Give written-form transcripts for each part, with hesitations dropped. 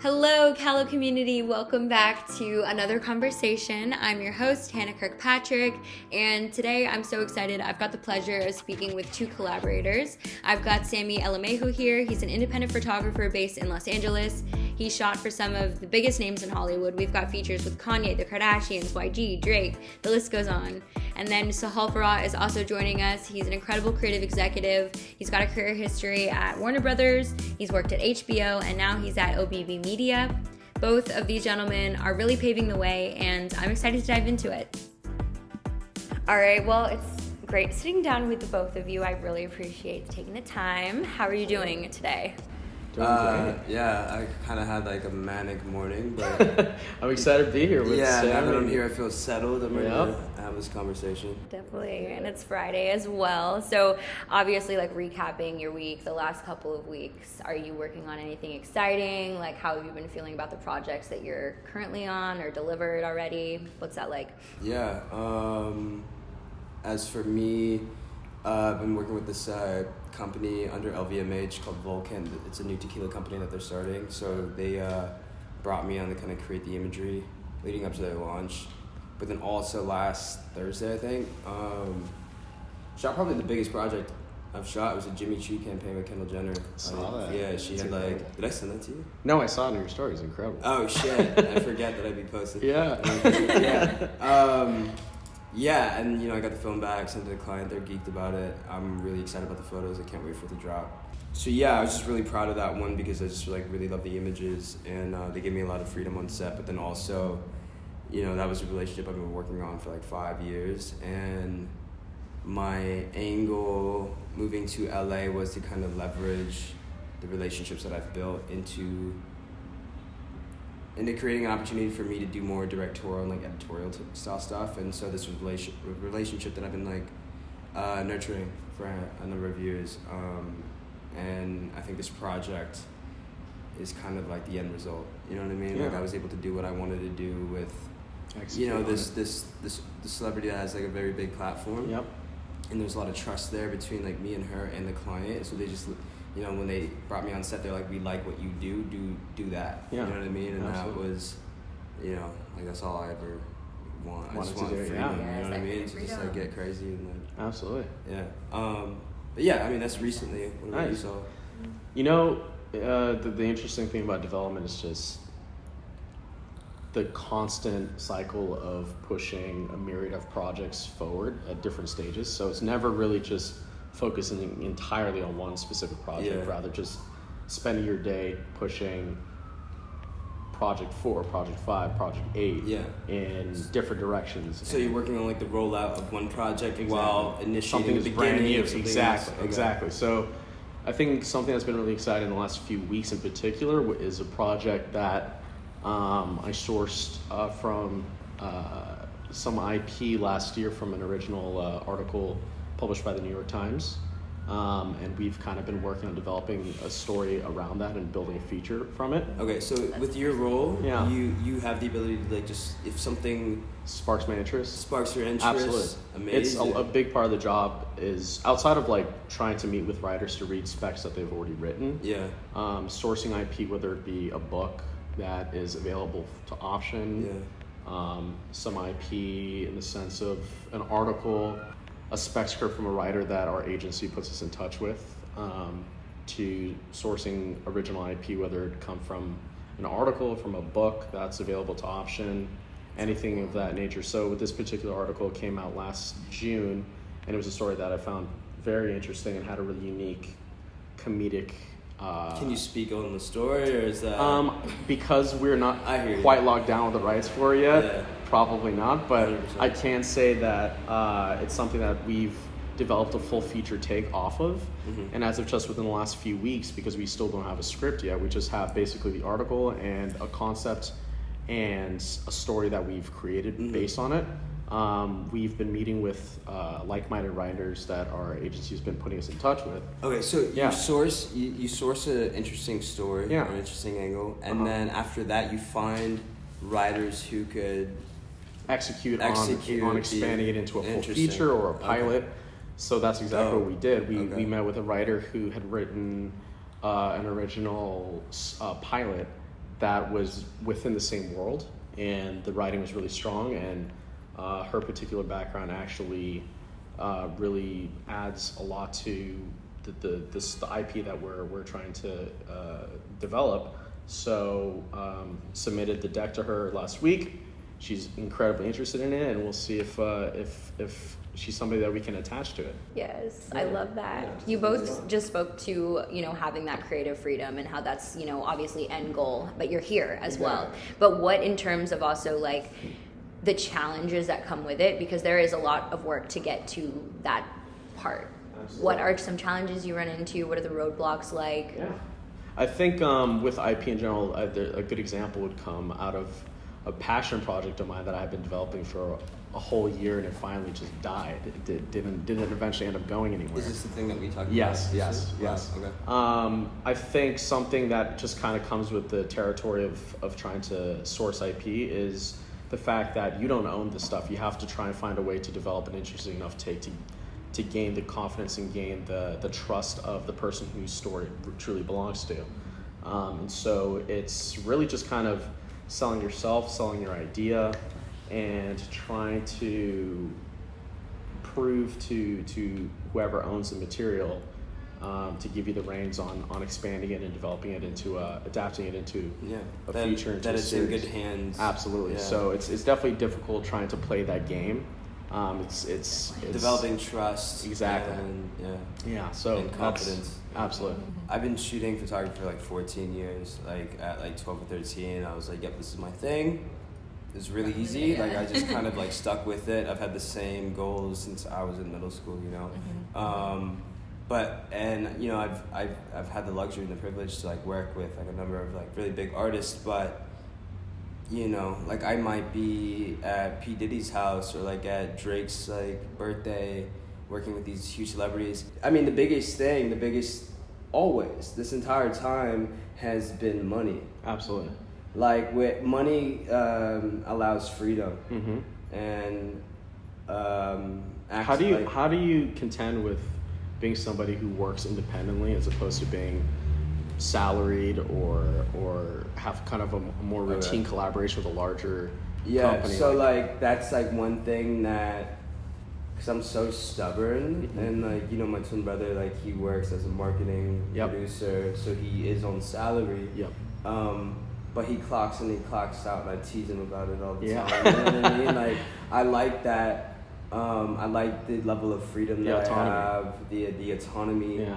Hello, Callo community. Welcome back to another conversation. I'm your host, Hannah Kirkpatrick, and today I'm so excited. I've got the pleasure of speaking with two collaborators. I've got Sammy Alemayhu here. He's an independent photographer based in Los Angeles. He shot for some of the biggest names in Hollywood. We've got features with Kanye, the Kardashians, YG, Drake, the list goes on. And then Sahal Farah is also joining us. He's an incredible creative executive. He's got a career history at Warner Brothers. He's worked at HBO, and now he's at OBB Media. Both of these gentlemen are really paving the way, and I'm excited to dive into it. All right, well, it's great sitting down with the both of you. I really appreciate taking the time. How are you doing today? Yeah, I kind of had like a manic morning, but I'm excited to be here with Sammy. Now that I'm here, I feel settled. I'm ready to have this conversation. Definitely, and it's Friday as well. So obviously, like recapping your week, the last couple of weeks, are you working on anything exciting? Like, how have you been feeling about the projects that you're currently on or delivered already? What's that like? Yeah, as for me, I've been working with this company under LVMH called Vulcan. It's a new tequila company that they're starting. So they brought me on to kind of create the imagery leading up to their launch. But then also last Thursday, I think, shot probably the biggest project I've shot. It was a Jimmy Choo campaign with Kendall Jenner. Saw that. Yeah, she had like, did I send that to you? No, I saw it in your story. It's incredible. Oh shit, I forget that I'd be posted. Yeah. Yeah, and I got the film back, sent it to the client. They're geeked about it. I'm really excited about the photos. I can't wait for it to drop. So yeah, I was just really proud of that one because I just really love the images, and they gave me a lot of freedom on set. But then also, that was a relationship I've been working on for like 5 years, and my angle moving to LA was to kind of leverage the relationships that I've built into creating an opportunity for me to do more directorial and like editorial style stuff. And so this was relationship that I've been nurturing for a number of years. And I think this project is kind of like the end result. You know what I mean? Yeah. Like I was able to do what I wanted to do with, this celebrity that has like a very big platform. Yep. And there's a lot of trust there between like me and her and the client. So they just, when they brought me on set, they're like, we like what you do that. Yeah. You know what I mean? And Absolutely. that was, like that's all I ever want. I Wanted just to want do it, freedom. yeah. You know what I mean? To just like get crazy and like. Absolutely. Yeah. But yeah, I mean that's recently. What about you Nice. saw? The interesting thing about development is just the constant cycle of pushing a myriad of projects forward at different stages. So it's never really just focusing entirely on one specific project, rather just spending your day pushing project 4, project 5, project 8 in different directions. So you're working on like the rollout of one project while initiating something the that's brand beginning new. of something Exactly, else. Okay. exactly. So I think something that's been really exciting in the last few weeks in particular is a project that I sourced from some IP last year from an original article published by the New York Times. And we've kind of been working on developing a story around that and building a feature from it. Okay, so with your role, Yeah. you have the ability to like just, if something Sparks my interest. sparks your interest, Absolutely. amazing. It's a big part of the job is outside of like trying to meet with writers to read specs that they've already written. Yeah. Sourcing IP, whether it be a book that is available to option, some IP in the sense of an article, a spec script from a writer that our agency puts us in touch with, to sourcing original IP, whether it come from an article, from a book that's available to option, anything of that nature. So with this particular article, it came out last June, and it was a story that I found very interesting and had a really unique comedic. Can you speak on the story, or is that? Because we're not I hear you. quite locked down with the rights for it yet, Yeah. probably not, but 100%. I can say that it's something that we've developed a full feature take off of. Mm-hmm. And as of just within the last few weeks, because we still don't have a script yet, we just have basically the article and a concept and a story that we've created based on it. We've been meeting with like-minded writers that our agency has been putting us in touch with. Okay, so you source an interesting story or an interesting angle, and then after that you find writers who could execute on expanding it into a full feature or a pilot. Okay. So that's exactly what we did. We Okay. met with a writer who had written an original pilot that was within the same world, and the writing was really strong, and her particular background actually really adds a lot to the IP that we're trying to develop. So submitted the deck to her last week. She's incredibly interested in it, and we'll see if she's somebody that we can attach to it. Yes, I love that. You both just spoke to, having that creative freedom and how that's, obviously end goal, but you're here as well. But what in terms of also like the challenges that come with it, because there is a lot of work to get to that part. Absolutely. What are some challenges you run into? What are the roadblocks like? Yeah, I think with IP in general, a good example would come out of a passion project of mine that I've been developing for a whole year, and it finally just died. It didn't eventually end up going anywhere. Is this the thing that we talked about? Yes. Okay. I think something that just kind of comes with the territory of trying to source IP is the fact that you don't own the stuff. You have to try and find a way to develop an interesting enough take to gain the confidence and gain the trust of the person whose story truly belongs to. And so it's really just kind of selling yourself, selling your idea, and trying to prove to whoever owns the material to give you the reins on expanding it and developing it into adapting it into a feature. Into that a it's series. in good hands. Absolutely. Yeah. So it's definitely difficult trying to play that game. It's developing trust. Exactly. And, So and confidence. Absolutely. I've been shooting photography for like 14 years. Like at like 12 or 13, I was like, yep, this is my thing. It's really easy. Like I just kind of like stuck with it. I've had the same goals since I was in middle school, I've had the luxury and the privilege to like work with like a number of like really big artists, but like I might be at P. Diddy's house or like at Drake's like birthday working with these huge celebrities. I mean, the biggest always this entire time has been money. Absolutely. Like with money allows freedom. Mm-hmm. And how do you contend with being somebody who works independently as opposed to being salaried or have kind of a more routine collaboration with a larger company? So like that's like one thing that, because I'm so stubborn, and like my twin brother, like he works as a marketing producer, so he is on salary. But he clocks in, he clocks out, and I tease him about it all the time. You know what I mean? Like I like that. I like the level of freedom that I have, the autonomy.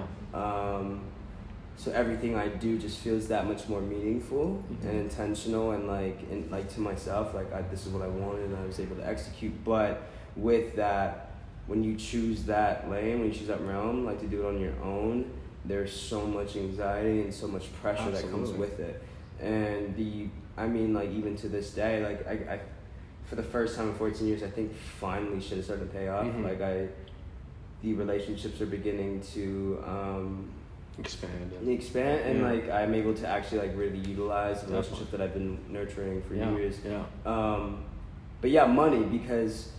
So everything I do just feels that much more meaningful and intentional, and like to myself, like this is what I wanted, and I was able to execute. But with that, when you choose that lane, when you choose that realm, like to do it on your own, there's so much anxiety and so much pressure that comes with it. And like even to this day, like I for the first time in 14 years, I think finally shit is starting to pay off. Like the relationships are beginning to expand, and like I'm able to actually like really utilize the relationship that I've been nurturing for years. But money, because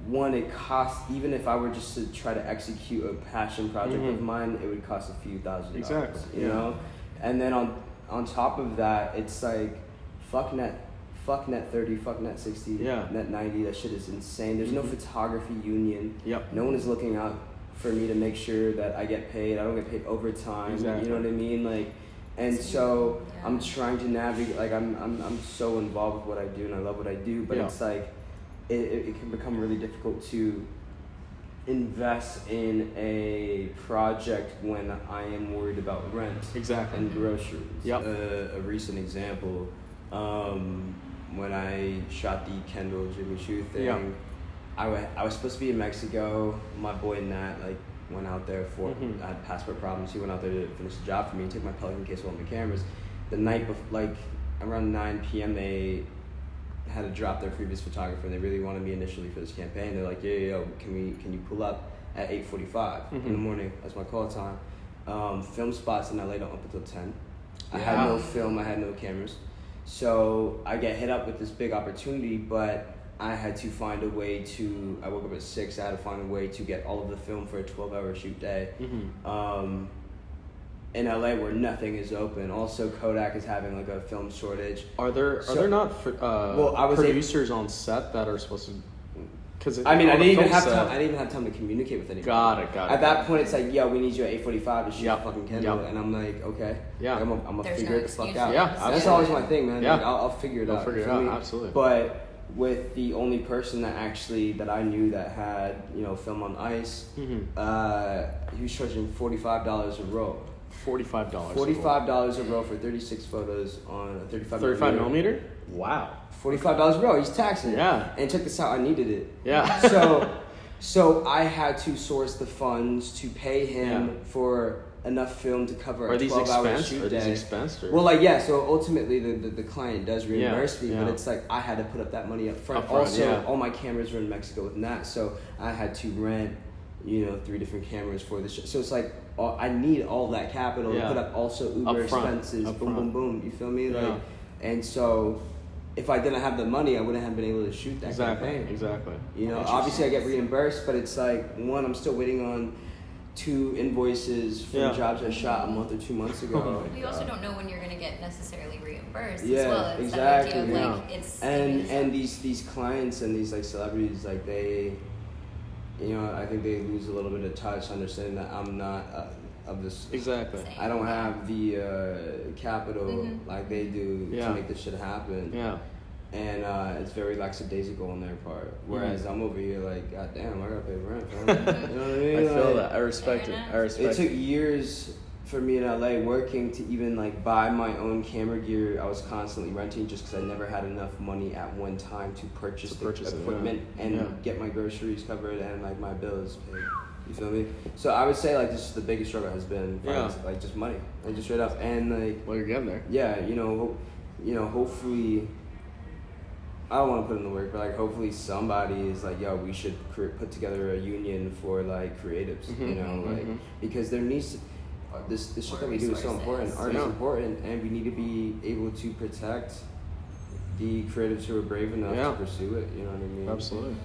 one, it costs, even if I were just to try to execute a passion project of mine, it would cost a few $1,000s. Exactly. You know? And then on top of that, it's like fuck net 30, fuck net 60, net 90. That shit is insane. There's no photography union. No one is looking out for me to make sure that I get paid. I don't get paid overtime. You know what I mean? Like, and so I'm trying to navigate. Like I'm so involved with what I do, and I love what I do. But it's like it can become really difficult to invest in a project when I am worried about rent and groceries. A recent example, when I shot the Kendall Jimmy Choo thing, I was supposed to be in Mexico. My boy Nat went out there for I had passport problems. He went out there to finish the job for me and take my Pelican case with all my cameras. The night before, around 9 p.m. they had to drop their previous photographer, and they really wanted me initially for this campaign. They're like, yo, can you pull up at 8:45 in the morning? That's my call time. Film spots in LA don't open until 10. I had no film, I had no cameras. So I get hit up with this big opportunity, but I had to find a way to, I woke up at 6, I had to find a way to get all of the film for a 12-hour shoot day. in LA where nothing is open. Also, Kodak is having like a film shortage. Are there not producers on set that are supposed to? Because I didn't even have time. I didn't even have time to communicate with anyone. Got it. At that point, it's like, yo, we need you at 8:45 to shoot fucking Kendall, and I'm like, okay, I'm gonna figure it the fuck out. Yeah, that's always my thing, man. Yeah, like, I'll figure it out. Figure it out, absolutely. But with the only person that I knew that had film on ice, he was charging $45 a roll. $45. $45 a roll for 36 photos on a 35 millimeter. Wow. $45 a roll. He's taxing it. Yeah. And check this out. I needed it. Yeah. So I had to source the funds to pay him for enough film to cover a 12-hour shoot day. Are these expensed? Well, so ultimately the client does reimburse me, but it's like I had to put up that money up front. All my cameras were in Mexico with Nat, so I had to rent 3 different cameras for the show. So it's like I need all that capital to put up also Uber expenses. Boom, boom, boom. You feel me? Yeah. And so if I didn't have the money, I wouldn't have been able to shoot that campaign. Exactly. Obviously I get reimbursed, but it's like, one, I'm still waiting on 2 invoices for jobs I shot a month or 2 months ago. You also don't know when you're going to get necessarily reimbursed as Yeah, well. It's exactly. that idea of, it's and these clients and these like celebrities, like they, I think they lose a little bit of touch, understanding that I'm not of this. Exactly. I don't have the capital like they do to make this shit happen. Yeah. And it's very lackadaisical on their part. Whereas I'm over here like, God damn, I gotta pay rent. You know what I mean? I feel that. I respect it. It took years for me in LA working to even like buy my own camera gear. I was constantly renting just because I never had enough money at one time to purchase equipment and get my groceries covered and like my bills paid. You feel me? So I would say like this is the biggest struggle has been like just money, like just straight up, and like well, you're getting there. Yeah, hopefully. I don't want to put in the work, but like hopefully somebody is like, yo, we should put together a union for like creatives, because there needs to, this shit that we do is so important. Art is important, and we need to be able to protect the creatives who are brave enough to pursue it. You know what I mean? Absolutely.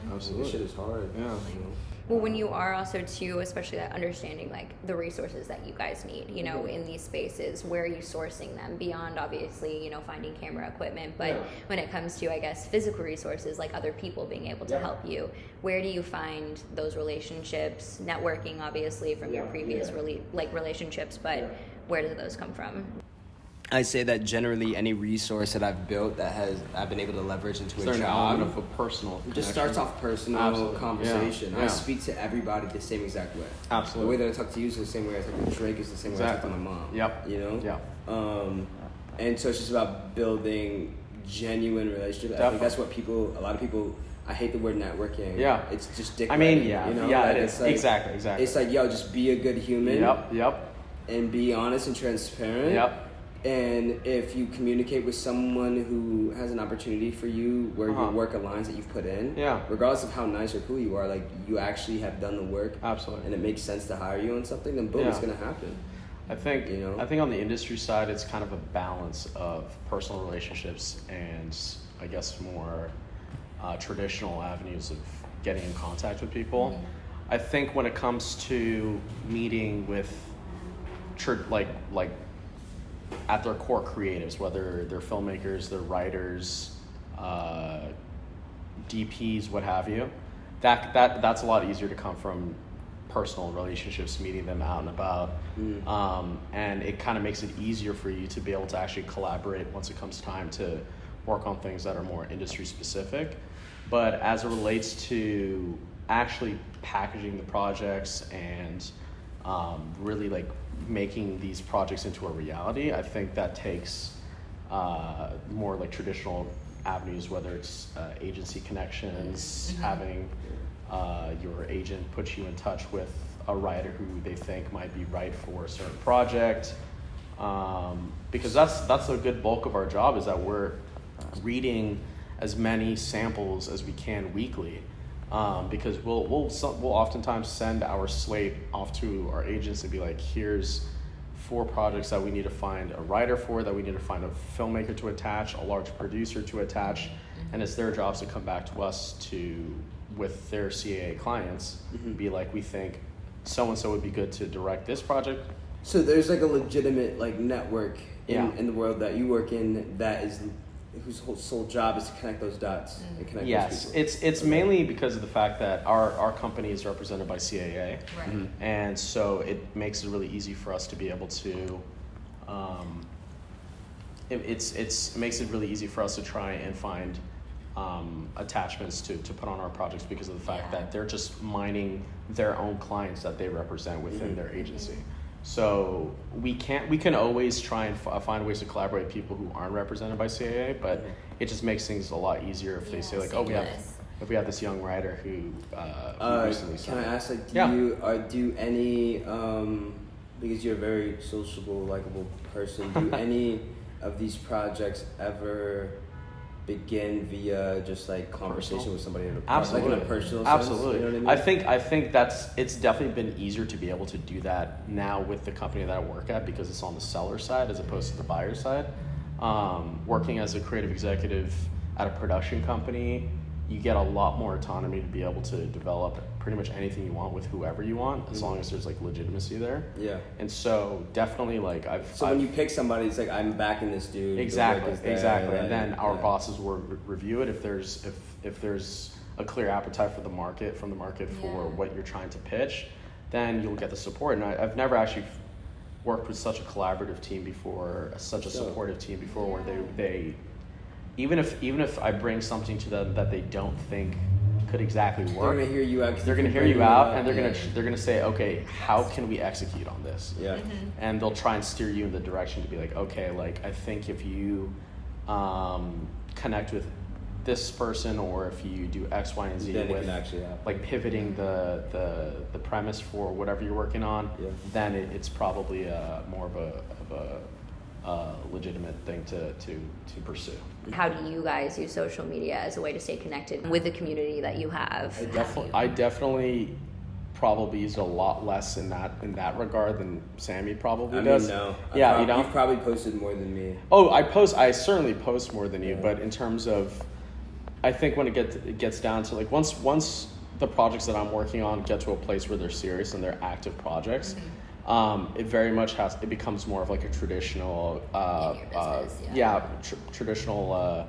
This shit is hard. Yeah. Well, when you are also too, especially that understanding like the resources that you guys need, in these spaces, where are you sourcing them beyond obviously, finding camera equipment, but when it comes to, I guess, physical resources like other people being able to help you, where do you find those relationships, networking obviously from your previous relationships, but where do those come from? I say that generally any resource that I've built that I've been able to leverage into a job. Of a personal It just starts off personal conversation. Yeah. I speak to everybody the same exact way. Absolutely. The way that I talk to you is the same way I talk to Drake, is the same way I talk to my mom. Yep. Yeah. And so it's just about building genuine relationships. Definitely. I think that's what a lot of people. I hate the word networking. Yeah. It's just dick. I mean, riding, it is. Like, exactly. It's like, yo, just be a good human. Yep. And be honest and transparent. Yep. And if you communicate with someone who has an opportunity for you where your work aligns that you've put in, regardless of how nice or cool you are, like you actually have done the work, absolutely, and it makes sense to hire you on something, then boom, it's gonna happen. I think on the industry side, it's kind of a balance of personal relationships and I guess more traditional avenues of getting in contact with people. Mm-hmm. I think when it comes to meeting with like at their core creatives, whether they're filmmakers, they're writers, DPs, what have you, that's a lot easier to come from personal relationships, meeting them out and about, and it kind of makes it easier for you to be able to actually collaborate once it comes time to work on things that are more industry specific. But as it relates to actually packaging the projects and really like making these projects into a reality, I think that takes more like traditional avenues, whether it's agency connections, having your agent put you in touch with a writer who they think might be right for a certain project, because that's a good bulk of our job, is that we're reading as many samples as we can weekly. Because we'll oftentimes send our slate off to our agents and be like, here's 4 projects that we need to find a writer for, that we need to find a filmmaker to attach, a large producer to attach, and it's their jobs to come back to us with their CAA clients, be like, we think so-and-so would be good to direct this project, So there's like a legitimate like network Yeah. in the world that you work in that is whose whole sole job is to connect those dots and connect Yes, those people. it's mainly because of the fact that our company is represented by CAA, Right. and so it makes it really easy for us to be able to. It makes it really easy for us to try and find attachments to put on our projects because of the fact that they're just mining their own clients that they represent within their agency. So we can always try and find ways to collaborate with people who aren't represented by CAA, but it just makes things a lot easier if they say like, oh, we have this young writer who recently can signed. I ask, like, Yeah. do any because you're a very sociable, likable person, do any of these projects ever begin via just like conversation Personal? with somebody in a Absolutely. like in a personal sense? Absolutely. You know what I mean? I think it's definitely been easier to be able to do that now with the company that I work at because it's on the seller side as opposed to the buyer side. Working as a creative executive at a production company, you get a lot more autonomy to be able to develop pretty much anything you want with whoever you want, as long as there's like legitimacy there. Yeah. And so definitly like when you pick somebody, it's like, I'm backing this dude. Exactly. Like, And then our bosses will review it if there's a clear appetite for the market for what you're trying to pitch, then you'll get the support. And I've never actually worked with such a collaborative team before, such a supportive team before, where they even if I bring something to them that they don't think could exactly work, they're gonna hear you out. They're gonna hear you out, and they're gonna say, okay, how can we execute on this? Yeah. And they'll try and steer you in the direction to be like, okay, like I think if you connect with this person, or if you do X, Y, and Z Then it with can actually happen. like pivoting the premise for whatever you're working on, then it's probably more of a legitimate thing to pursue. How do you guys use social media as a way to stay connected with the community that you have? I definitely probably use it a lot less in that regard than Sammy probably does. No. Yeah, you don't? You've probably posted more than me. Oh, I certainly post more than you, but in terms of, I think when it gets down to like once the projects that I'm working on get to a place where they're serious and they're active projects, it very much it becomes more of like a traditional traditional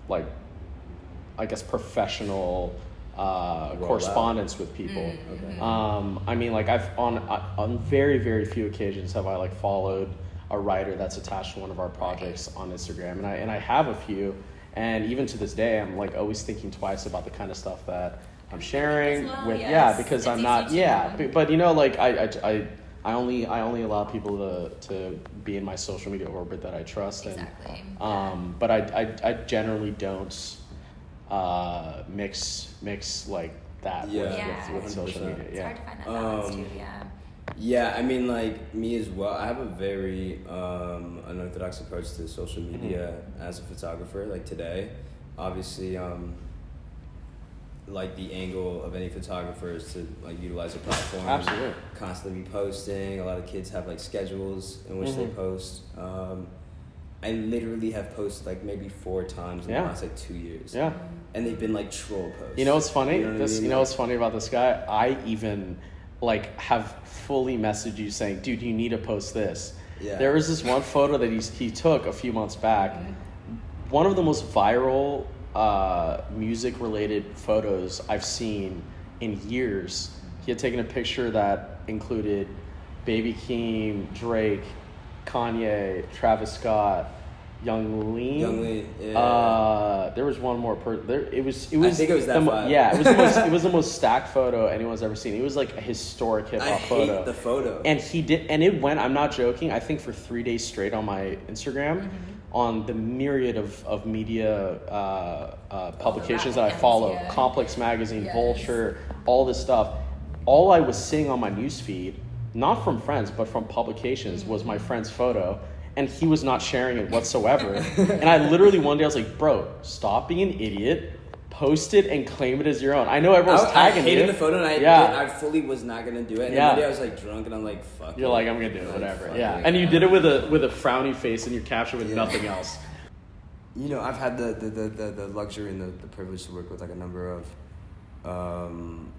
like I guess professional correspondence with people. I mean, like I've on very, very few occasions have I like followed a writer that's attached to one of our projects on Instagram, and I have a few, and even to this day I'm like always thinking twice about the kind of stuff that I'm sharing because I'm not but you know, like I only allow people to be in my social media orbit that I trust. Exactly. But I generally don't mix like that with social media. It's hard to find that balance too. Yeah, I mean, like me as well. I have a very unorthodox approach to social media as a photographer. Like today, obviously, like the angle of any photographer is to like utilize a platform. Absolutely. Constantly be posting. A lot of kids have like schedules in which they post. I literally have posted like maybe 4 times in the last like 2 years. Yeah. And they've been like troll posts. You know what's funny? You know what's funny about this guy? I even like have fully messaged you saying, dude, you need to post this. Yeah. There was this one photo that he took a few months back. One of the most viral music related photos I've seen in years. He had taken a picture that included Baby Keem, Drake, Kanye, Travis Scott, Young Lean. Yeah. There was one more it was I think it was that vibe. Yeah, it was the most stacked photo anyone's ever seen. It was like a historic hip hop photo. I hate the photo. And it went, I'm not joking, I think for 3 days straight on my Instagram. On the myriad of media publications that I follow, Complex Magazine, Vulture, all this stuff. All I was seeing on my newsfeed, not from friends, but from publications, was my friend's photo, and he was not sharing it whatsoever. And I literally one day I was like, bro, stop being an idiot. Post it and claim it as your own. I know everyone's tagging you. I hated the photo, and I fully was not gonna do it. And one day I was like drunk, and I'm like, "Fuck." You're like, I'm gonna do it, whatever. Yeah, and you did it with a frowny face in your caption with nothing else. You know, I've had the luxury and the privilege to work with like a number of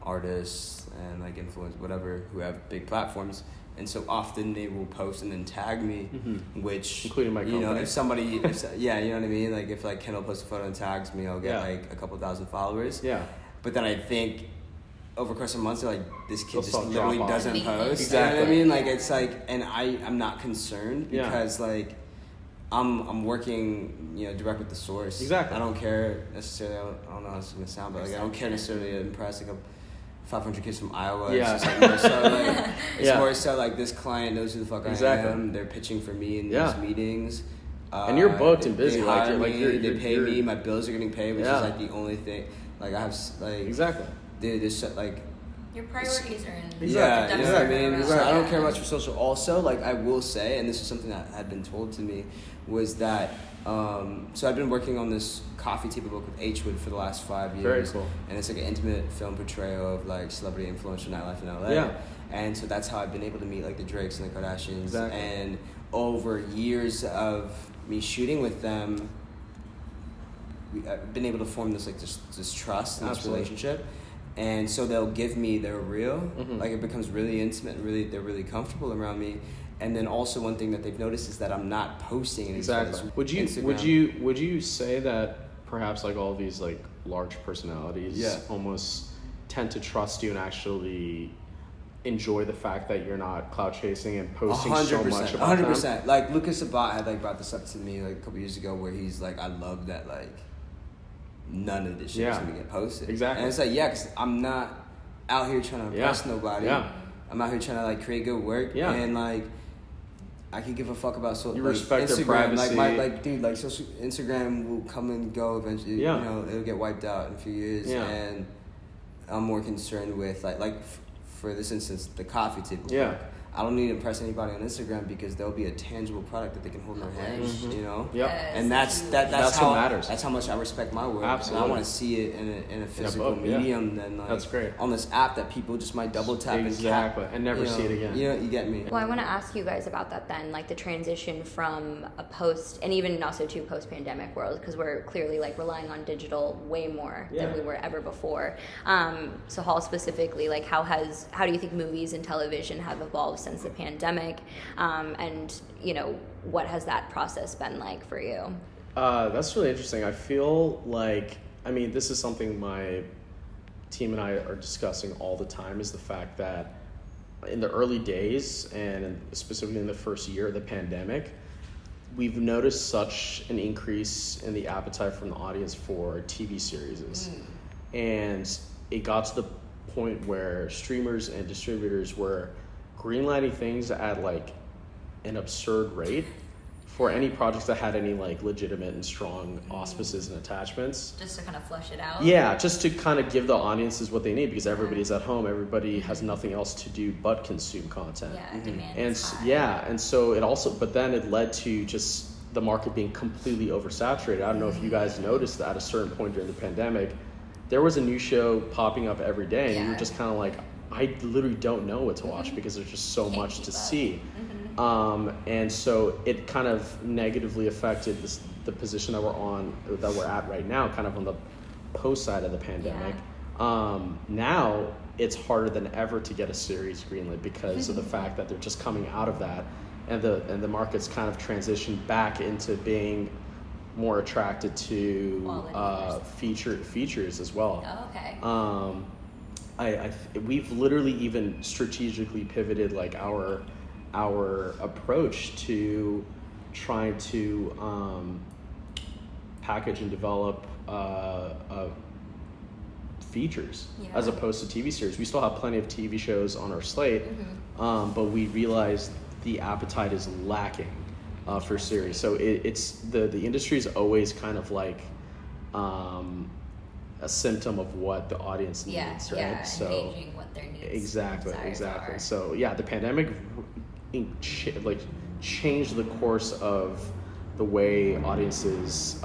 artists and like influencers, whatever, who have big platforms. and so often they will post and then tag me, which, including my company. if somebody, you know what I mean? Like, if, like, Kendall posts a photo and tags me, I'll get, like, a couple thousand followers. Yeah. But then I think over the course of months, like, this kid just start literally drop off. doesn't post. Exactly. You know what I mean? Like, it's like, and I'm not concerned because, like, I'm working, direct with the source. Exactly. I don't care necessarily. I don't know how it's gonna sound, but like I don't care necessarily to impress like 500 kids from Iowa. Yeah. It's just like more so like more so like this client knows who the fuck I am. They're pitching for me in these meetings. And you're booked and busy. They hire me, they pay me. My bills are getting paid, which is like the only thing. Like I have like Dude, there's like. Your priorities are in. Yeah, you know what I mean? So I don't Yeah. care much for social. Also, like, I will say, and this is something that had been told to me, was that, so I've been working on this coffee table book with H-Wood for the last 5 years. Very cool. And it's like an intimate film portrayal of, like, celebrity influential nightlife in LA. Yeah. And so that's how I've been able to meet, like, the Drakes and the Kardashians. Exactly. And over years of me shooting with them, I've been able to form this, like, this trust and this relationship. And so they'll give me their real, like it becomes really intimate, they're really comfortable around me. And then also one thing that they've noticed is that I'm not posting anything. Exactly. Would you say that perhaps like all these like large personalities almost tend to trust you and actually enjoy the fact that you're not clout chasing and posting 100%, so much about 100%. them? Like Lucas Sabat had like brought this up to me like a couple years ago where he's like, I love that like none of this shit is gonna get posted. Exactly. And it's like, because I'm not out here trying to impress nobody. Yeah. I'm out here trying to like create good work. Yeah. And like, I could give a fuck about You like, respect Instagram. their privacy. Like social Instagram will come and go eventually. Yeah. You know, it'll get wiped out in a few years. Yeah. And I'm more concerned with for this instance, the coffee table. Yeah. Like, I don't need to impress anybody on Instagram because there'll be a tangible product that they can hold in their hands, you know? Yep. And that's what matters. That's how much I respect my work. Absolutely. And I want to see it in a physical medium than like that's great. on this app that people just might double tap and never see it again. You get me. Well, I want to ask you guys about that then, like the transition from a post and even also to post-pandemic world, because we're clearly like relying on digital way more than we were ever before. So Hall specifically, like how do you think movies and television have evolved since the pandemic? And what has that process been like for you? That's really interesting. I feel like, this is something my team and I are discussing all the time, is the fact that in the early days, and specifically in the first year of the pandemic, we've noticed such an increase in the appetite from the audience for TV series. And it got to the point where streamers and distributors were greenlighting things at like an absurd rate for any projects that had any like legitimate and strong auspices and attachments. Just to kind of flush it out? Yeah, just to kind of give the audiences what they need, because everybody's at home, everybody has nothing else to do but consume content. Yeah, demand and is high. and so it also, but then it led to just the market being completely oversaturated. I don't know if you guys noticed that at a certain point during the pandemic, there was a new show popping up every day, and you were just kind of like, I literally don't know what to watch because there's just so much to see. And so it kind of negatively affected the position that we're at right now, kind of on the post side of the pandemic. Now it's harder than ever to get a series greenlit because of the fact that they're just coming out of that, and the market's kind of transitioned back into being more attracted to features as well. Oh, okay. We've literally even strategically pivoted like our approach to trying to package and develop features as opposed to TV series. We still have plenty of TV shows on our slate, but we realized the appetite is lacking for series. So it's the industry is always kind of like a symptom of what the audience needs, right? Yeah, so engaging what their needs. Exactly. Are. So the pandemic changed the course of the way audiences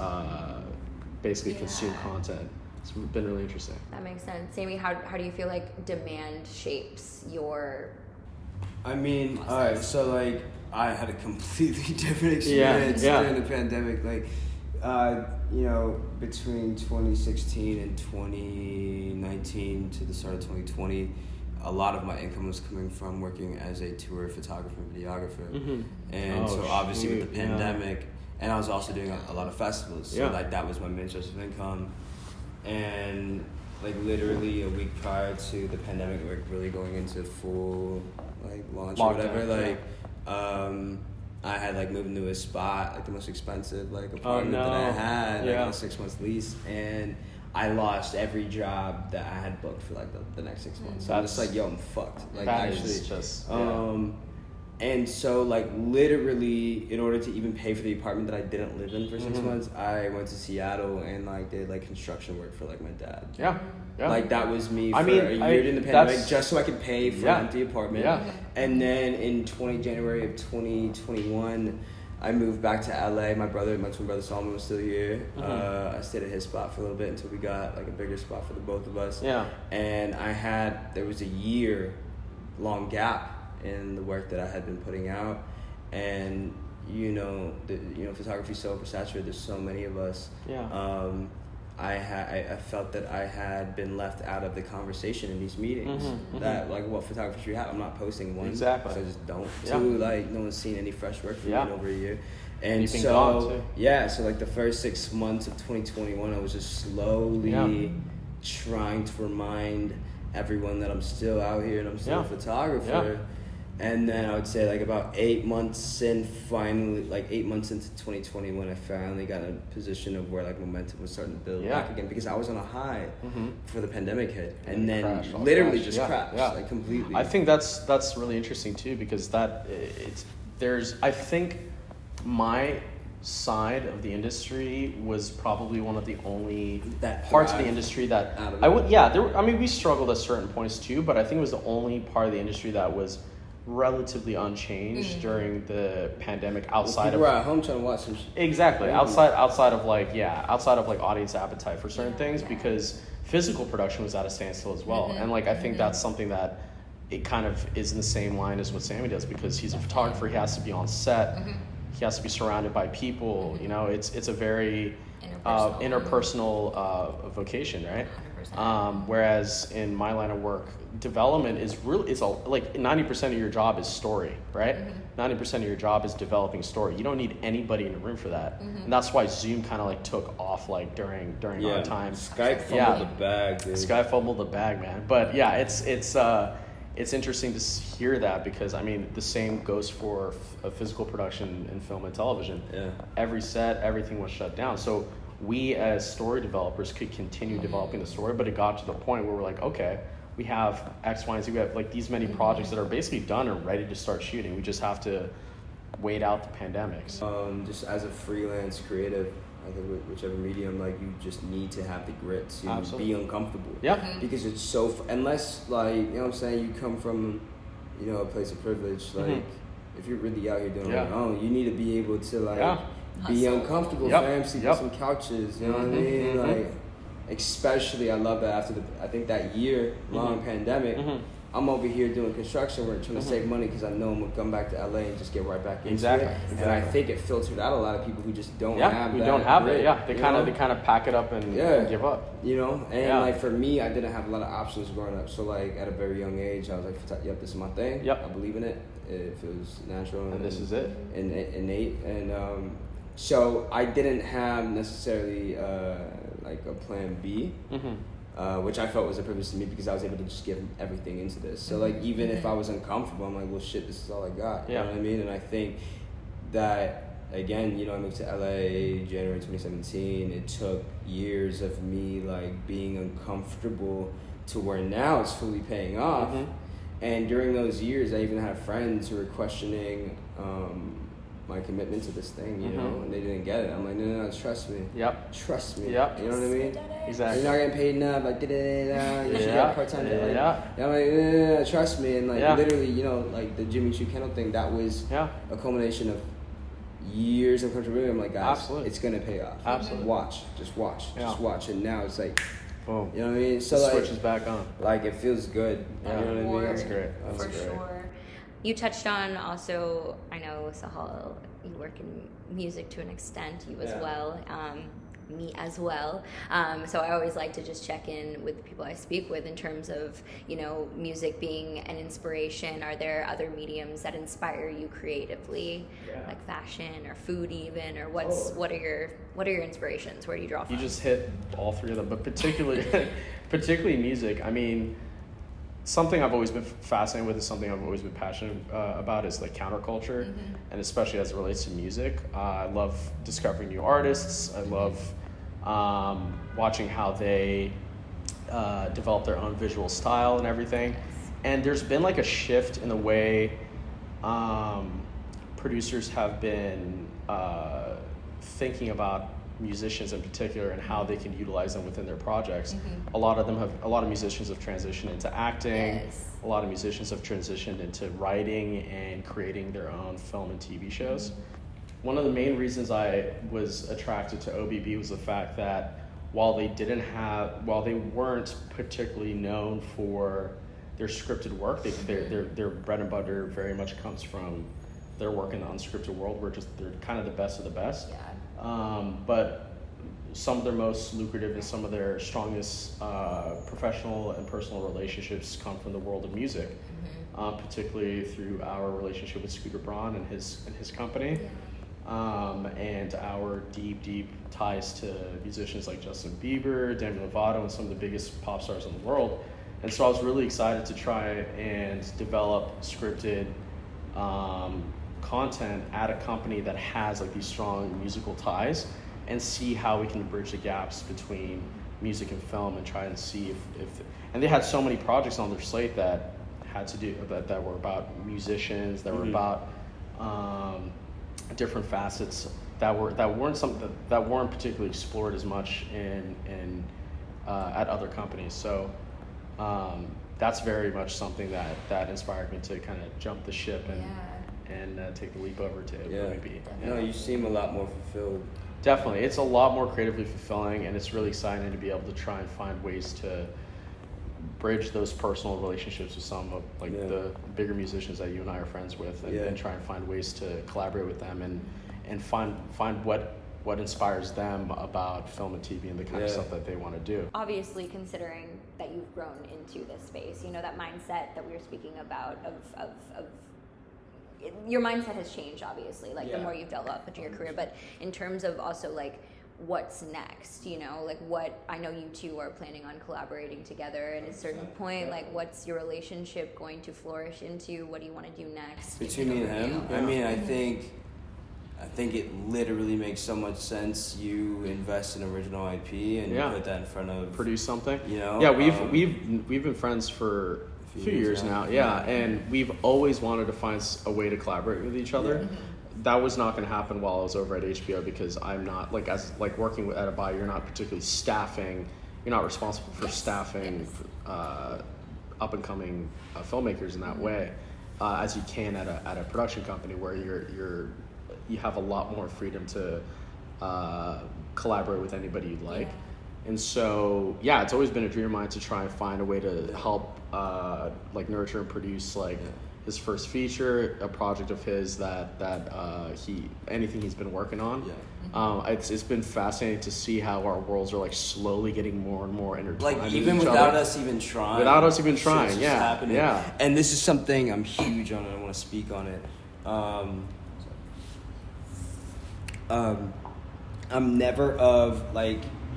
basically consume content. It's been really interesting. That makes sense. Sammy, how do you feel like demand shapes your process? All right, so like I had a completely different experience during the pandemic. Like, between 2016 and 2019 to the start of 2020, a lot of my income was coming from working as a tour photographer and videographer. And so obviously with the pandemic, and I was also doing a lot of festivals, so like that was my main source of income. And like literally a week prior to the pandemic, like really going into full like launch or whatever, like I had like moved into a spot, like the most expensive like apartment that I had, like on a 6 months lease, and I lost every job that I had booked for like the next 6 months. So I'm just like, yo, I'm fucked. Like actually, just and so like literally, in order to even pay for the apartment that I didn't live in for 6 months, I went to Seattle and like did like construction work for like my dad. Yeah. Like that was me for a year in the pandemic, just so I could pay for an empty apartment. And then in January of 2021, I moved back to LA. My twin brother Salman was still here. I stayed at his spot for a little bit until we got like a bigger spot for the both of us. And there was a year-long gap in the work that I had been putting out, and photography's so oversaturated. There's so many of us. I felt that I had been left out of the conversation in these meetings. That like, what photography should we have? I'm not posting one. Exactly. So I just don't. Two, like no one's seen any fresh work from me in over a year. And so so like the first 6 months of 2021, I was just slowly trying to remind everyone that I'm still out here and I'm still a photographer. And then I would say like about 8 months in, finally, like 8 months into 2021, I finally got in a position of where like momentum was starting to build back again, because I was on a high before the pandemic hit, and then crashed like completely. I think that's really interesting too, because I think my side of the industry was probably one of the only parts of the industry that we struggled at certain points too, but I think it was the only part of the industry that was relatively unchanged during the pandemic, outside of we're at home trying to watch some shit. Exactly. Outside of audience appetite for certain things, because physical production was at a standstill as well. And like I think that's something that it kind of is in the same line as what Sammy does, because he's a photographer, he has to be on set, he has to be surrounded by people, it's a very interpersonal vocation, right? Whereas in my line of work, development is really, like 90% of your job is story, right? 90% of your job is developing story. You don't need anybody in the room for that. And that's why Zoom kind of like took off like during our time. Skype fumbled the bag, dude. Skype fumbled the bag, man. But yeah, it's interesting to hear that, because I mean the same goes for a physical production in film and television. Every set, everything was shut down. So we as story developers could continue developing the story, but it got to the point where we're like, okay, we have X, Y, and Z. We have like these many projects that are basically done and ready to start shooting. We just have to wait out the pandemics. Just as a freelance creative, I think whichever medium, like you just need to have the grit to be uncomfortable. Because it's so, unless like, you know what I'm saying, you come from, a place of privilege, like if you're really out here doing it on your own, you need to be able to like be uncomfortable, fam, sleep on some couches, you know what I mean? Like, especially I love that after I think that year-long pandemic, I'm over here doing construction work, trying to save money, because I know I'm gonna come back to LA and just get right back into it. And I think it filtered out a lot of people who just don't have that. They kind of pack it up and give up. And like for me, I didn't have a lot of options growing up. So like at a very young age, I was like, yep, this is my thing. I believe in it. It feels natural. And this is it. And innate. And so I didn't have necessarily like a plan B. Which I felt was a privilege to me, because I was able to just give everything into this. So like even if I was uncomfortable, I'm like, well shit, this is all I got. You know what I mean? And I think that again, I moved to LA January 2017. It took years of me like being uncomfortable to where now it's fully paying off. And during those years, I even had friends who were questioning my commitment to this thing, and they didn't get it. I'm like, no, trust me. Trust me. You know what I mean? Exactly. You're not getting paid enough. Like, you should get part-time. I'm like, no, trust me. And like, literally, like the Jimmy Choo Kendall thing, that was a culmination of years of comfortability. I'm like, guys, it's gonna pay off. Absolutely. Just watch. And now it's like, boom. You know what I mean? So the like, switch is back on. Like, it feels good. You know what I mean? That's great. For sure. You touched on also, I know, Sahal, you work in music to an extent, you as well. me as well. So I always like to just check in with the people I speak with in terms of, you know, music being an inspiration. Are there other mediums that inspire you creatively, like fashion or food even, or what are your inspirations? Where do you draw from? You just hit all three of them, but particularly music. I mean, something I've always been fascinated with is something I've always been passionate about is like counterculture, and especially as it relates to music. I love discovering new artists. I love watching how they develop their own visual style and everything. And there's been like a shift in the way producers have been thinking about musicians in particular and how they can utilize them within their projects. A lot of musicians have transitioned into acting. A lot of musicians have transitioned into writing and creating their own film and TV shows. One of the main reasons I was attracted to OBB was the fact that while they weren't particularly known for their scripted work, their bread and butter very much comes from their work in the unscripted world, where they're kind of the best of the best. But some of their most lucrative and some of their strongest professional and personal relationships come from the world of music, particularly through our relationship with Scooter Braun and his company, and our deep ties to musicians like Justin Bieber, Demi Lovato, and some of the biggest pop stars in the world. And so I was really excited to try and develop scripted content at a company that has like these strong musical ties, and see how we can bridge the gaps between music and film, and try and see if and they had so many projects on their slate that had to do that were about musicians, that were about different facets that weren't particularly explored as much in at other companies. So that's very much something that inspired me to kind of jump the ship and take the leap over to OBB. No, you seem a lot more fulfilled. Definitely. It's a lot more creatively fulfilling, and it's really exciting to be able to try and find ways to bridge those personal relationships with some of the bigger musicians that you and I are friends with, and try and find ways to collaborate with them and find what inspires them about film and TV and the kind of stuff that they want to do. Obviously, considering that you've grown into this space, you know, that mindset that we were speaking about of your mindset has changed, obviously, like the more you've developed into your career, but in terms of also like what's next, you know, like what I know you two are planning on collaborating together at a certain point, like what's your relationship going to flourish into? What do you want to do next? Between me and him? I mean, I think it literally makes so much sense. You invest in original IP and you put that in front of produce something. You know? Yeah, we've been friends for a few years now. And we've always wanted to find a way to collaborate with each other. That was not going to happen while I was over at HBO, because I'm not working at a buy. You're not particularly staffing. You're not responsible for staffing up and coming filmmakers in that way, as you can at a production company where you have a lot more freedom to collaborate with anybody you'd like. And so, it's always been a dream of mine to try and find a way to help nurture and produce his first feature, a project of his that anything he's been working on. It's been fascinating to see how our worlds are slowly getting more and more intertwined. Even without us even trying. Without us even trying, happening. And this is something I'm huge on, and I want to speak on it. I'm never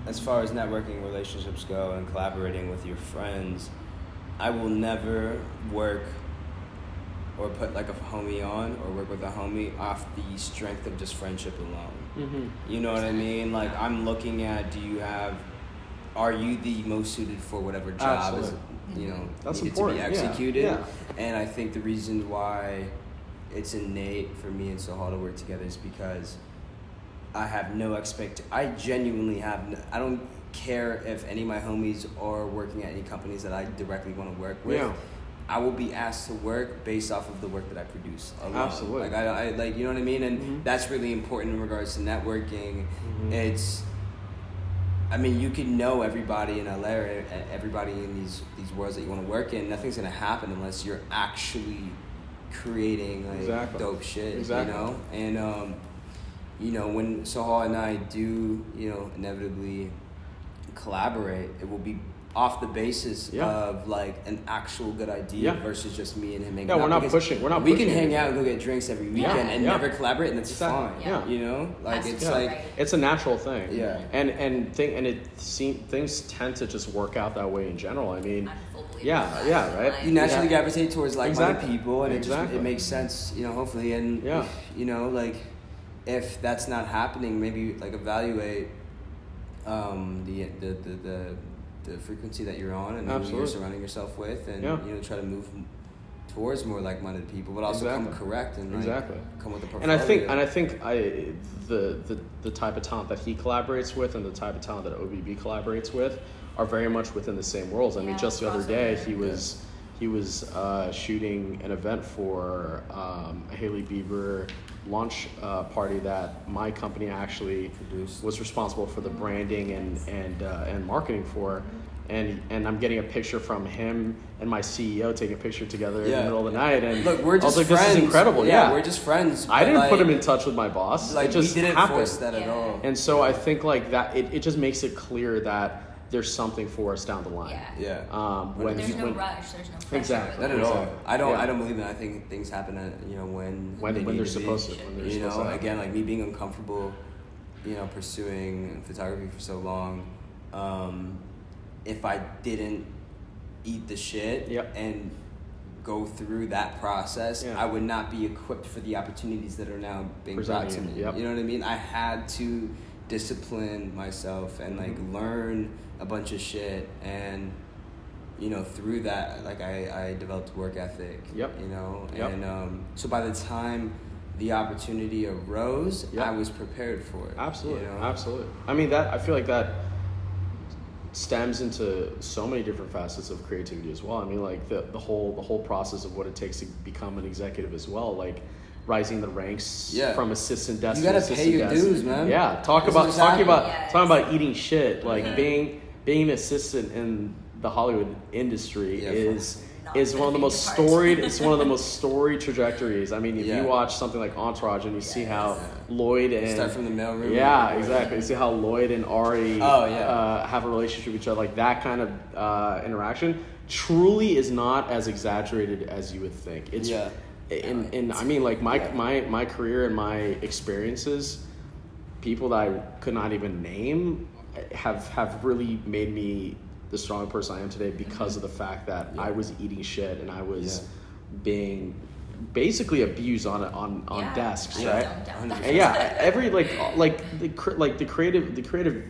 as far as networking relationships go and collaborating with your friends, I will never work or put a homie on or work with a homie off the strength of just friendship alone. You know what I mean? I'm looking at, are you the most suited for whatever job is that's needed important. To be executed? And I think the reason why it's innate for me and Sahal to work together is because I have no I genuinely have I don't care if any of my homies are working at any companies that I directly want to work with. I will be asked to work based off of the work that I produce alone. Absolutely. I you know what I mean? And that's really important in regards to networking. You can know everybody in LA or everybody in these worlds that you want to work in. Nothing's going to happen unless you're actually creating dope shit, you know? And you know, when Sahal and I do, you know, inevitably collaborate, it will be off the basis of like an actual good idea versus just me and him hanging out. We're not pushing. We can hang out and go get drinks every weekend and never collaborate, and that's fine. You know, like it's a natural thing. Yeah. Things tend to just work out that way in general. I mean, right. You naturally gravitate towards like-minded people, and it makes sense. You know, hopefully, and you know, like if that's not happening, maybe like evaluate the frequency that you're on and who you're surrounding yourself with, and you know, try to move towards more like-minded people, but also come correct and come with a portfolio. And I think the type of talent that he collaborates with and the type of talent that OBB collaborates with are very much within the same worlds. I mean, just the other day he was shooting an event for a Hailey Bieber launch party that my company actually was responsible for the branding and marketing for, and I'm getting a picture from him and my CEO taking a picture together in the middle of the night, and look, we're just friends. This is incredible. We're just friends. I didn't put him in touch with my boss. Like, it just we didn't happened. force that at all. And so I think like that it just makes it clear that there's something for us down the line. When there's no rush, there's no pressure. Exactly. Not at all. I don't believe that. I think things happen at, you know, when they're supposed to. You know, again, like me being uncomfortable, you know, pursuing photography for so long, if I didn't eat the shit and go through that process, I would not be equipped for the opportunities that are now being brought to me. You know what I mean? I had to discipline myself and like learn a bunch of shit, and you know, through that, like I developed work ethic. You know, and so by the time the opportunity arose, I was prepared for it. Absolutely, you know? absolutely. I mean, that I feel like that stems into so many different facets of creativity as well. I mean, like the whole process of what it takes to become an executive as well, like rising the ranks from assistant desk. You gotta pay your dues, man. Yeah, talking about eating shit, like being an assistant in the Hollywood industry is one of the most storied. It's one of the most storied trajectories. I mean, if you watch something like Entourage and you see how Lloyd and start from the mailroom. Yeah, exactly. You see how Lloyd and Ari have a relationship with each other, like that kind of interaction truly is not as exaggerated as you would think. It's and I mean, like my career and my experiences, people that I could not even name have really made me the strong person I am today because of the fact that I was eating shit and I was being basically abused on desks, right? And every the creative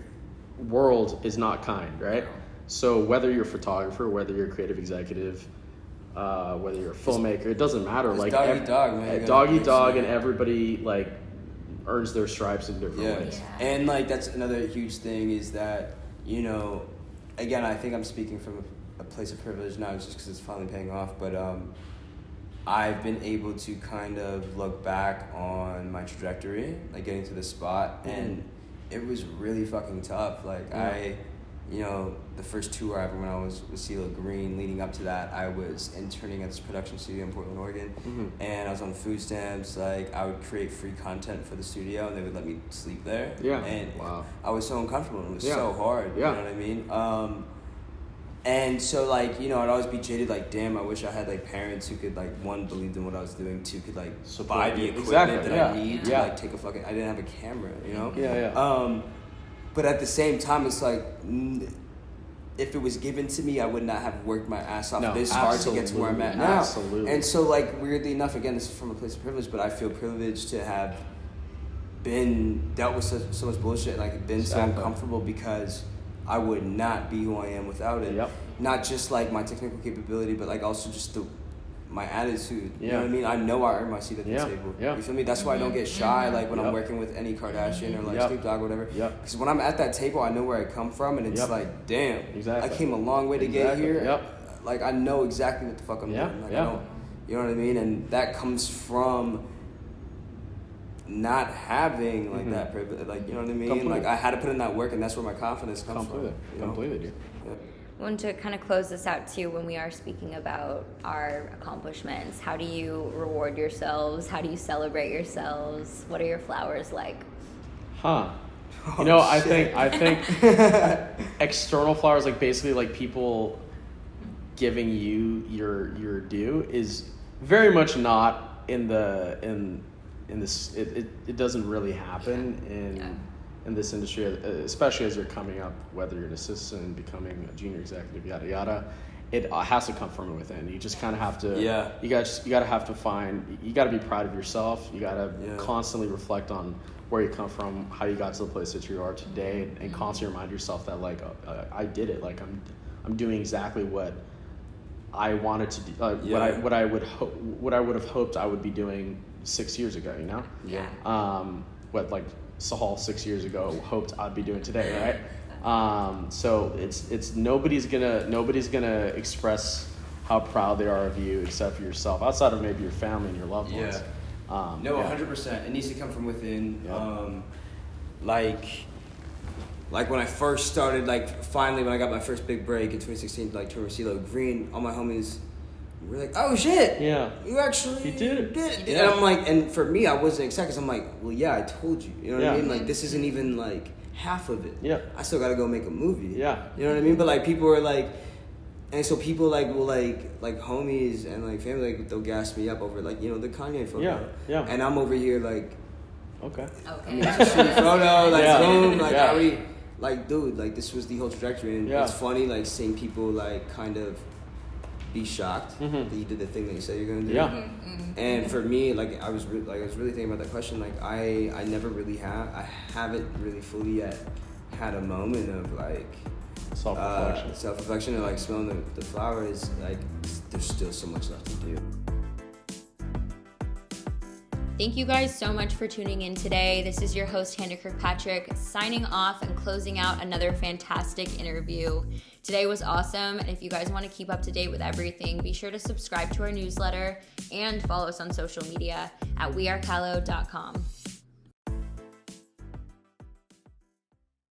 world is not kind, right? So whether you're a photographer, whether you're a creative executive, whether you're a filmmaker, it doesn't matter. It's like dog eat dog, man. Dog eat dog, and everybody like earns their stripes in different ways. And like that's another huge thing is that, you know, again, I think I'm speaking from a place of privilege now just because it's finally paying off, but I've been able to kind of look back on my trajectory, like getting to this spot, and it was really fucking tough. Like you know, the first tour I ever went on was with CeeLo Green. Leading up to that, I was interning at this production studio in Portland, Oregon, and I was on food stamps. Like, I would create free content for the studio, and they would let me sleep there. And I was so uncomfortable, and it was so hard. You know what I mean? And so, like, you know, I'd always be jaded, like, damn, I wish I had, like, parents who could, like, one, believed in what I was doing, two, could, like, buy the equipment that I need to, like, take a fucking... I didn't have a camera, you know? But at the same time, it's like, if it was given to me, I would not have worked my ass off this hard to get to where I'm at now. And so, like, weirdly enough, again, this is from a place of privilege, but I feel privileged to have been dealt with so much bullshit and, like, been so uncomfortable because I would not be who I am without it. Not just, like, my technical capability, but, like, also just my attitude. You know what I mean? I know I earn my seat at the table. You feel me? That's why I don't get shy, like, when I'm working with any Kardashian or, like, Snoop Dogg or whatever. Because when I'm at that table, I know where I come from, and it's like, damn, I came a long way to get here. Like, I know exactly what the fuck I'm doing. Like, I don't, you know what I mean? And that comes from not having, like, that privilege. Like, you know what I mean? Completely. Like, I had to put in that work, and that's where my confidence comes from. Completely, dude. I want to kind of close this out too when we are speaking about our accomplishments. How do you reward yourselves? How do you celebrate yourselves? What are your flowers like? Huh. Oh, You know, I shit. think external flowers, like basically like people giving you your due, is very much not in this. It doesn't really happen in this industry, especially as you're coming up, whether you're an assistant, becoming a junior executive, yada yada. It has to come from within. You just kind of have to. Yeah. You got to be proud of yourself. You got to constantly reflect on where you come from, how you got to the place that you are today, and constantly remind yourself that like I did it. Like I'm doing exactly what I wanted to do. What I would have hoped I would be doing 6 years ago. You know. Yeah. What like Sahal 6 years ago hoped I'd be doing today, right? So it's nobody's gonna express how proud they are of you except for yourself, outside of maybe your family and your loved ones. Yeah. No, 100%. It needs to come from within. Yeah. Like when I first started, like finally when I got my first big break in 2016, like touring with CeeLo Green, all my homies were like, "Oh shit, Yeah. you actually did it." And I'm like, and for me, I wasn't excited because I'm like, well, yeah, I told you. You know what I Yeah. mean? Like this isn't even like half of it. Yeah. I still got to go make a movie. Yeah. You know what I mean? But like people are like. And so people like will like homies and like family, like they'll gas me up over like, you know, the Kanye photo. Yeah, yeah. And I'm over here like, Okay. I mean, it's a shitty photo, like Yeah. boom, like Yeah. I already, like dude, like this was the whole trajectory, and Yeah. it's funny like seeing people like kind of be shocked that you did the thing that you said you're gonna do. Yeah. And for me, like I was really thinking about that question. Like I never really haven't really fully yet had a moment of like. Self-reflection and like smelling the flowers, like there's still so much left to do. Thank you guys so much for tuning in today. This is your host, Hannah Kirkpatrick, signing off and closing out another fantastic interview. Today was awesome, and if you guys want to keep up to date with everything, be sure to subscribe to our newsletter and follow us on social media at wearecallo.com.